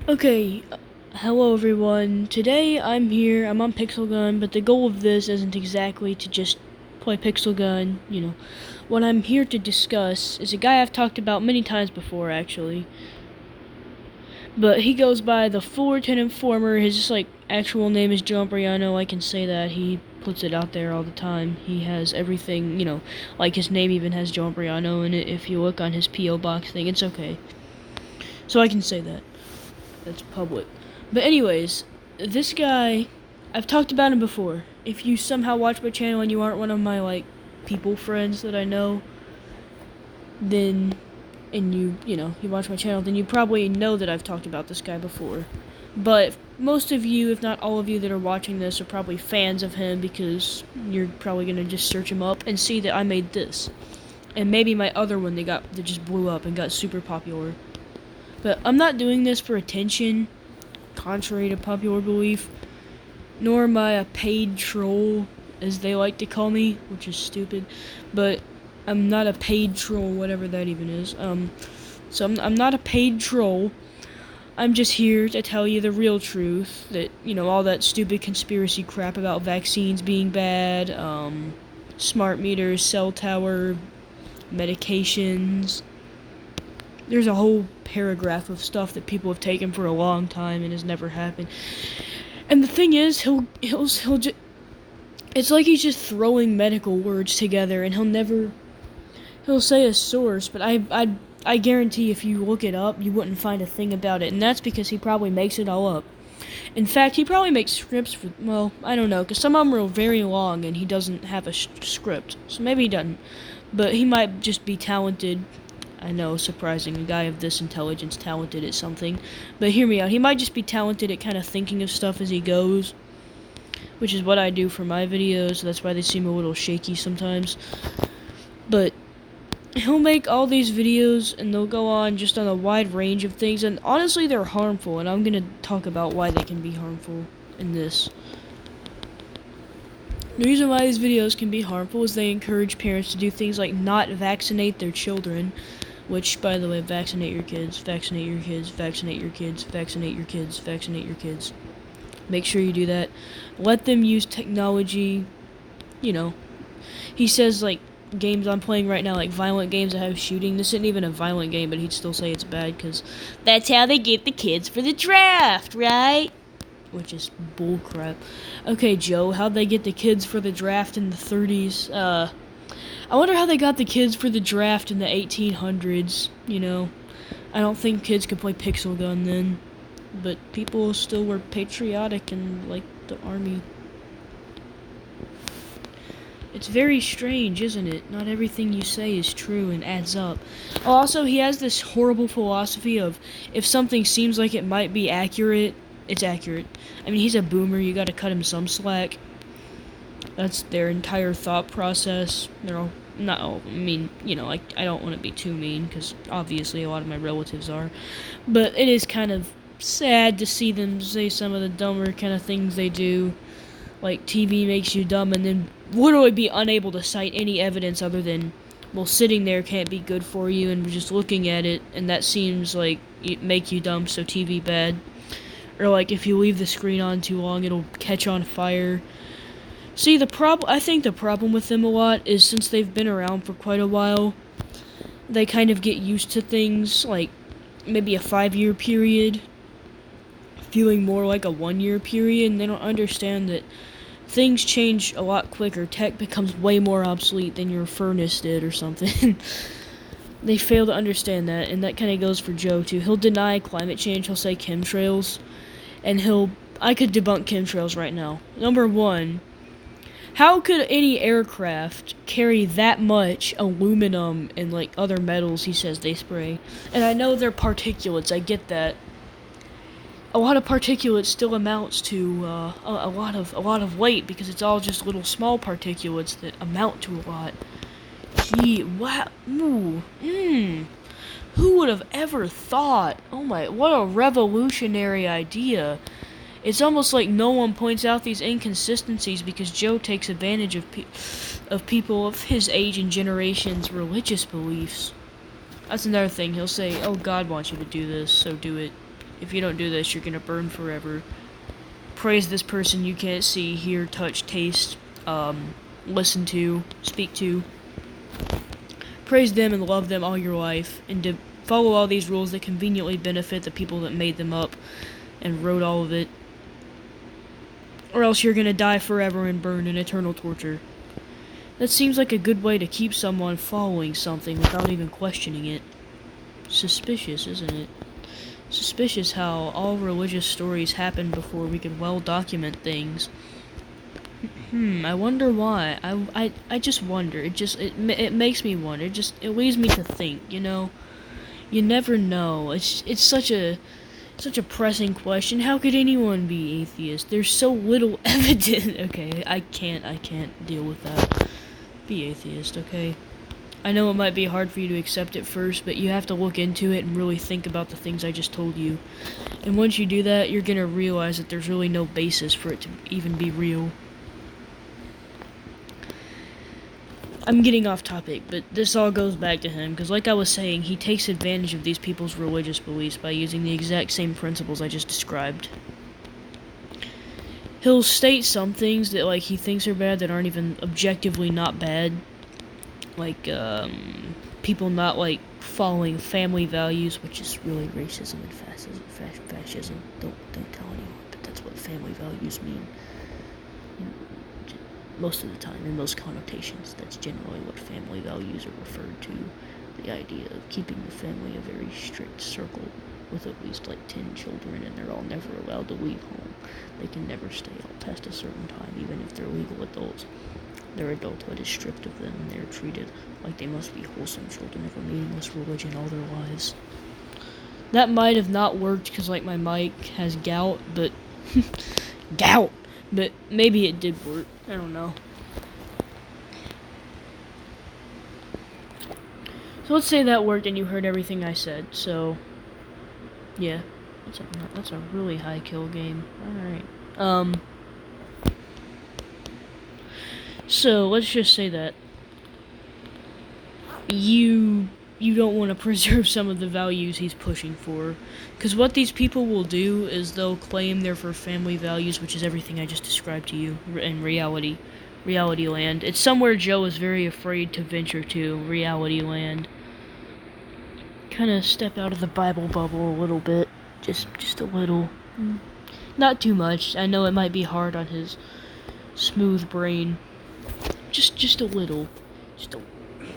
Okay, hello everyone. Today I'm on Pixel Gun, but the goal of this isn't exactly to just play Pixel Gun, What I'm here to discuss is a guy I've talked about many times before, actually. But he goes by the Fullerton Informer. His, actual name is Joe Imbriano. I can say that. He puts it out there all the time. He has everything, like his name even has Joe Imbriano in it. If you look on his P.O. Box thing, it's okay. So I can say that. That's public. But anyways, this guy, I've talked about him before. If you somehow watch my channel and you aren't one of my people friends that I know, then and you watch my channel, then you probably know that I've talked about this guy before. But most of you, if not all of you that are watching this, are probably fans of him because you're probably gonna just search him up and see that I made this. And maybe my other one that just blew up and got super popular. But I'm not doing this for attention, contrary to popular belief, nor am I a paid troll, as they like to call me, which is stupid, but I'm not a paid troll, whatever that even is. So I'm not a paid troll. I'm just here to tell you the real truth, that, all that stupid conspiracy crap about vaccines being bad, smart meters, cell tower, medications. There's a whole paragraph of stuff that people have taken for a long time and has never happened. And the thing is, he'll just, it's like he's just throwing medical words together, and he'll say a source, but I guarantee if you look it up, you wouldn't find a thing about it, and that's because he probably makes it all up. In fact, he probably makes scripts for, well, I don't know, because some of them are very long, and he doesn't have a script, so maybe he doesn't. But he might just be talented. I know, surprising, a guy of this intelligence talented at something. But hear me out, he might just be talented at kind of thinking of stuff as he goes, which is what I do for my videos, that's why they seem a little shaky sometimes. But he'll make all these videos, and they'll go on just on a wide range of things, and honestly, they're harmful, and I'm gonna talk about why they can be harmful in this. The reason why these videos can be harmful is they encourage parents to do things like not vaccinate their children, which, by the way, vaccinate your kids, vaccinate your kids, vaccinate your kids, vaccinate your kids, vaccinate your kids. Make sure you do that. Let them use technology, He says, games I'm playing right now, violent games that have shooting. This isn't even a violent game, but he'd still say it's bad, because that's how they get the kids for the draft, right? Which is bullcrap. Okay, Joe, how'd they get the kids for the draft in the 30s? I wonder how they got the kids for the draft in the 1800s, I don't think kids could play Pixel Gun then, but people still were patriotic and liked the army. It's very strange, isn't it? Not everything you say is true and adds up. Also, he has this horrible philosophy of, if something seems like it might be accurate, it's accurate. I mean, he's a boomer, you gotta cut him some slack. That's their entire thought process. They're all, not all, I don't want to be too mean, because obviously a lot of my relatives are. But it is kind of sad to see them say some of the dumber kind of things they do. Like, TV makes you dumb, and then literally be unable to cite any evidence other than, well, sitting there can't be good for you, and just looking at it, and that seems like it make you dumb, so TV bad. Or if you leave the screen on too long, it'll catch on fire. See, I think the problem with them a lot is, since they've been around for quite a while, they kind of get used to things, like maybe a 5-year period feeling more like a 1-year period, and they don't understand that things change a lot quicker. Tech becomes way more obsolete than your furnace did or something. They fail to understand that, and that kind of goes for Joe too. He'll deny climate change, he'll say chemtrails, and I could debunk chemtrails right now. Number one, how could any aircraft carry that much aluminum and other metals he says they spray? And I know they're particulates, I get that. A lot of particulates still amounts to a lot of weight, because it's all just little small particulates that amount to a lot. Gee, wow, who would have ever thought? Oh my, what a revolutionary idea. It's almost like no one points out these inconsistencies, because Joe takes advantage of people of his age and generation's religious beliefs. That's another thing. He'll say, oh, God wants you to do this, so do it. if you don't do this, you're gonna burn forever. Praise this person you can't see, hear, touch, taste, listen to, speak to. Praise them and love them all your life, and to follow all these rules that conveniently benefit the people that made them up and wrote all of it. Or else you're gonna die forever and burn in eternal torture. That seems like a good way to keep someone following something without even questioning it. Suspicious, isn't it? Suspicious how all religious stories happen before we could well document things. I wonder why. I just wonder. It makes me wonder. It leads me to think, you know? You never know. It's such a pressing question. How could anyone be atheist? There's so little evidence. Okay, I can't deal with that. Be atheist, okay? I know it might be hard for you to accept at first, but you have to look into it and really think about the things I just told you. And once you do that, you're gonna realize that there's really no basis for it to even be real. I'm getting off topic, but this all goes back to him, because like I was saying, he takes advantage of these people's religious beliefs by using the exact same principles I just described. He'll state some things that, like, he thinks are bad that aren't even objectively not bad. Like, people not, like, following family values, which is really racism and fascism. Don't tell anyone, but that's what family values mean. Most of the time, in most connotations, that's generally what family values are referred to. The idea of keeping the family a very strict circle with at least like 10 children, and they're all never allowed to leave home. They can never stay out past a certain time, even if they're legal adults. Their adulthood is stripped of them, and they're treated like they must be wholesome children of a meaningless religion all their lives. That might have not worked because, like, my mic has gout, but gout. But maybe it did work. I don't know. So let's say that worked and you heard everything I said. So, yeah, that's a really high kill game. All right. So let's just say that you don't want to preserve some of the values he's pushing for. Because what these people will do is they'll claim they're for family values, which is everything I just described to you in reality land. It's somewhere Joe is very afraid to venture to, reality land. Kind of step out of the Bible bubble a little bit. Just a little. Not too much. I know it might be hard on his smooth brain. Just a little.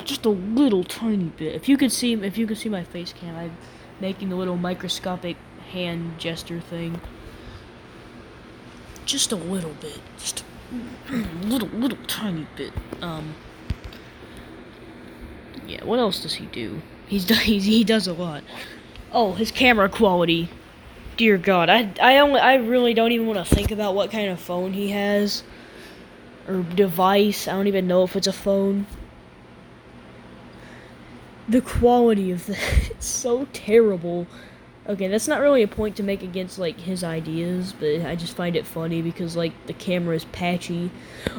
Just a little tiny bit. If you could see my face cam, I'm making a little microscopic hand gesture thing. Just a little bit. Just a little tiny bit. Yeah, what else does he do? He does a lot. Oh, his camera quality. Dear God, I really don't even want to think about what kind of phone he has. Or device. I don't even know if it's a phone. The quality of it's so terrible. Okay, that's not really a point to make against, like, his ideas, but I just find it funny because, like, the camera is patchy.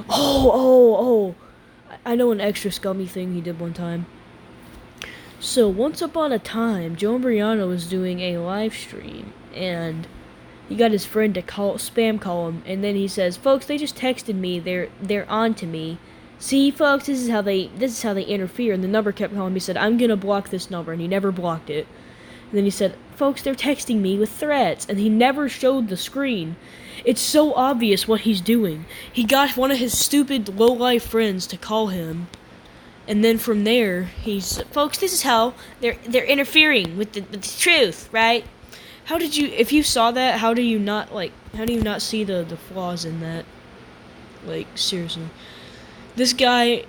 Oh! I know an extra scummy thing he did one time. So, once upon a time, Joe Imbriano was doing a live stream, and he got his friend to spam call him, and then he says, "Folks, they just texted me. They're on to me. See, folks, this is how they interfere." And the number kept calling me. He said, "I'm gonna block this number," and he never blocked it. And then he said, "Folks, they're texting me with threats," and he never showed the screen. It's so obvious what he's doing. He got one of his stupid low-life friends to call him, and then from there, he's, "Folks, this is how they're interfering with the truth, right?" How did you, if you saw that, how do you not see the flaws in that? Like, seriously. This guy,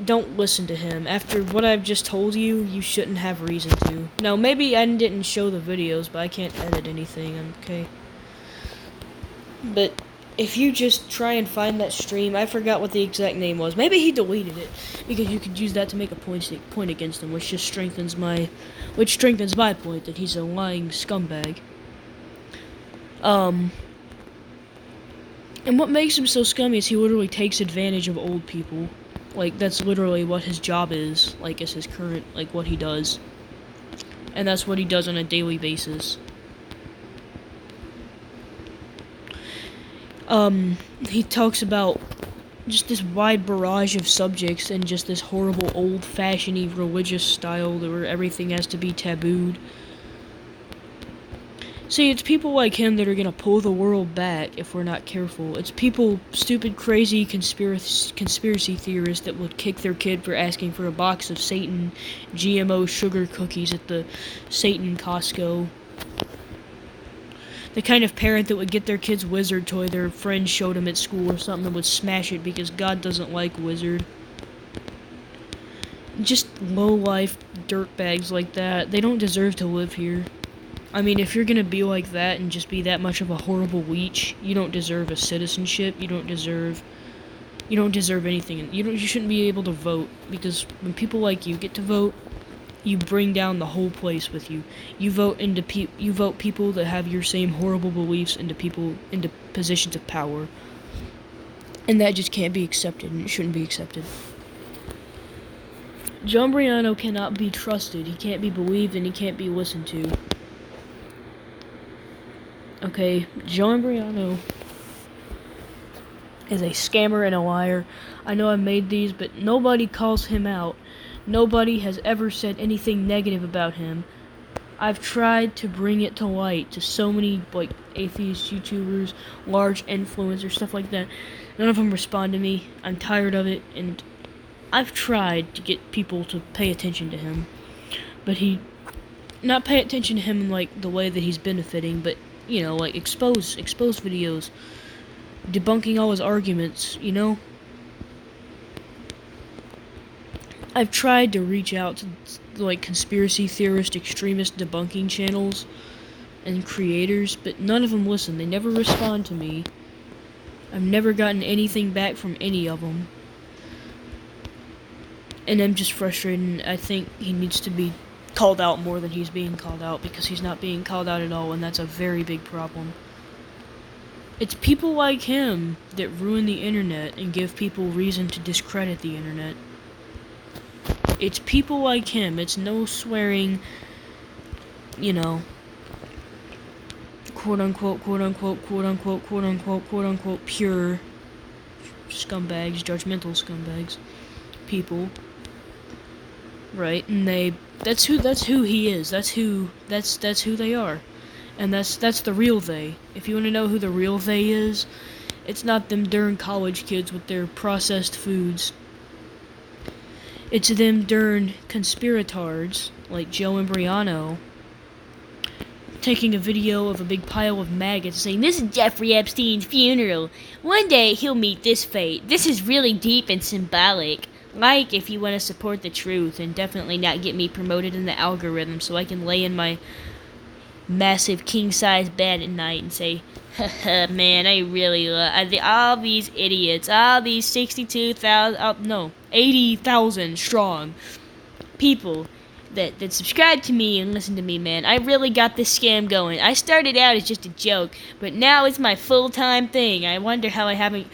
don't listen to him. After what I've just told you, you shouldn't have reason to. Now, maybe I didn't show the videos, but I can't edit anything, okay? But if you just try and find that stream, I forgot what the exact name was. Maybe he deleted it, because you could use that to make a point against him, which just strengthens my point that he's a lying scumbag. And what makes him so scummy is he literally takes advantage of old people. Like, that's literally what his job is. Like, it's his current, like, what he does. And that's what he does on a daily basis. He talks about just this wide barrage of subjects and just this horrible old-fashioned religious style where everything has to be tabooed. See, it's people like him that are gonna pull the world back if we're not careful. It's people, stupid, crazy conspiracy theorists that would kick their kid for asking for a box of Satan GMO sugar cookies at the Satan Costco. The kind of parent that would get their kid's wizard toy their friend showed them at school or something and would smash it because God doesn't like wizard. Just low-life dirtbags like that. They don't deserve to live here. I mean, if you're gonna be like that and just be that much of a horrible leech, you don't deserve a citizenship. You don't deserve anything. You shouldn't be able to vote, because when people like you get to vote, you bring down the whole place with you. You vote people that have your same horrible beliefs into positions of power, and that just can't be accepted, and it shouldn't be accepted. John Briano cannot be trusted. He can't be believed, and he can't be listened to. Okay, John Briano is a scammer and a liar. I know I made these, but nobody calls him out. Nobody has ever said anything negative about him. I've tried to bring it to light to so many, like, atheist YouTubers, large influencers, stuff like that. None of them respond to me. I'm tired of it, and I've tried to get people to pay attention to him. But not pay attention to him in, like, the way that he's benefiting, but, you know, like, expose videos, debunking all his arguments, you know? I've tried to reach out to, like, conspiracy theorist, extremist debunking channels and creators, but none of them listen. They never respond to me. I've never gotten anything back from any of them. And I'm just frustrated. I think he needs to be called out more than he's being called out, because he's not being called out at all, and that's a very big problem. It's people like him that ruin the internet and give people reason to discredit the internet. It's people like him. It's no swearing, you know, quote unquote, quote unquote, quote unquote, quote unquote, quote unquote, pure scumbags, judgmental scumbags, people. Right? And that's who he is. That's who they are. And that's the real they. If you want to know who the real they is, it's not them darn college kids with their processed foods. It's them darn conspiritards, like Joe Imbriano, taking a video of a big pile of maggots saying, "This is Jeffrey Epstein's funeral. One day he'll meet this fate. This is really deep and symbolic. Like, if you want to support the truth, and definitely not get me promoted in the algorithm so I can lay in my massive king-size bed at night and say, haha, man, I really love all these idiots, all these 80,000 strong people that subscribe to me and listen to me, man. I really got this scam going. I started out as just a joke, but now it's my full-time thing. I wonder how I haven't...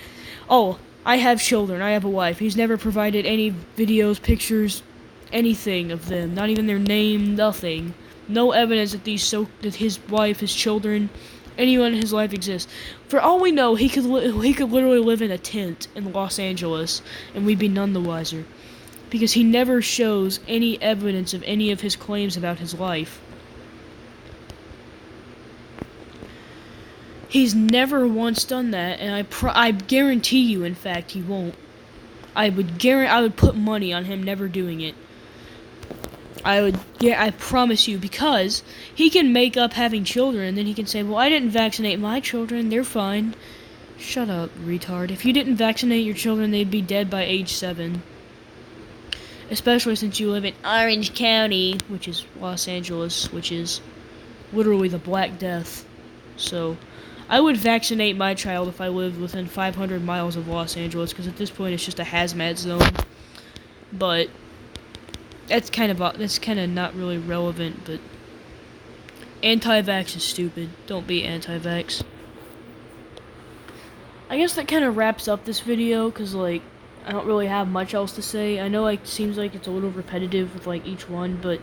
Oh, I have children. I have a wife. He's never provided any videos, pictures, anything of them. Not even their name, nothing. No evidence that that his wife, his children, anyone in his life exists. For all we know, he could literally live in a tent in Los Angeles, and we'd be none the wiser. Because he never shows any evidence of any of his claims about his life. He's never once done that, and I guarantee you, in fact, he won't. I would put money on him never doing it. I promise you, because he can make up having children, and then he can say, well, I didn't vaccinate my children, they're fine. Shut up, retard. If you didn't vaccinate your children, they'd be dead by age 7. Especially since you live in Orange County, which is Los Angeles, which is literally the Black Death. So, I would vaccinate my child if I lived within 500 miles of Los Angeles, because at this point it's just a hazmat zone. But that's kind of not really relevant. But anti-vax is stupid. Don't be anti-vax. I guess that kind of wraps up this video, because like I don't really have much else to say. I know it seems like it's a little repetitive with like each one, but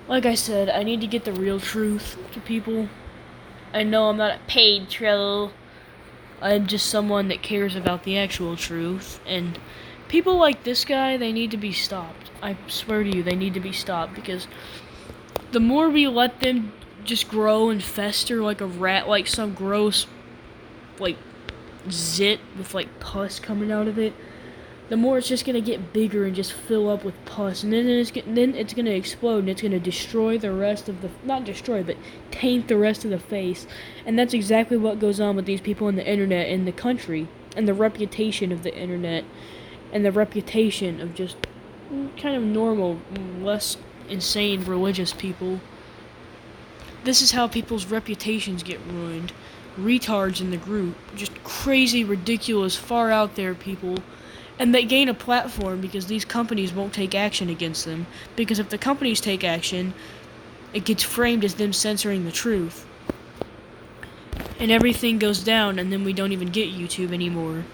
like I said, I need to get the real truth to people. I know I'm not a paid troll. I'm just someone that cares about the actual truth, and people like this guy, they need to be stopped. I swear to you, they need to be stopped, because the more we let them just grow and fester like a rat, like some gross, like, zit with, like, pus coming out of it, the more it's just gonna get bigger and just fill up with pus, and then it's gonna explode, and it's gonna destroy the rest of the, not destroy, but taint the rest of the face. And that's exactly what goes on with these people on the internet in the country, and the reputation of the internet, and the reputation of just kind of normal, less insane religious people. This is how people's reputations get ruined. Retards in the group, just crazy, ridiculous, far out there people. And they gain a platform because these companies won't take action against them. Because if the companies take action, it gets framed as them censoring the truth. And everything goes down, and then we don't even get YouTube anymore.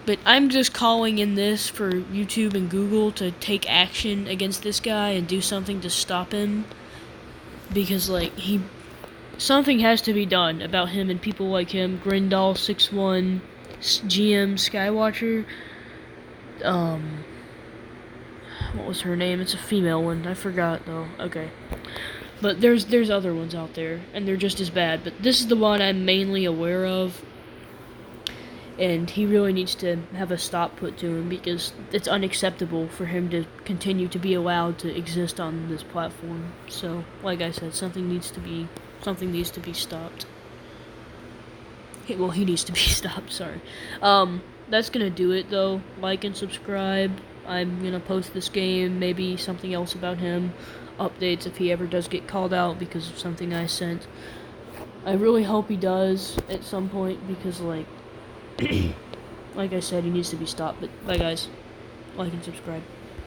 But I'm just calling in this for YouTube and Google to take action against this guy and do something to stop him. Because, like, something has to be done about him and people like him. Grindal61, GM Skywatcher. What was her name? It's a female one. I forgot though. Okay. But there's other ones out there, and they're just as bad. But this is the one I'm mainly aware of, and he really needs to have a stop put to him, because it's unacceptable for him to continue to be allowed to exist on this platform. So, like I said, something needs to be stopped. Well, he needs to be stopped. Sorry. That's gonna do it though. Like and subscribe. I'm gonna post this game, maybe something else about him, updates if he ever does get called out because of something I sent. I really hope he does at some point, because like I said, he needs to be stopped. But bye guys, like and subscribe.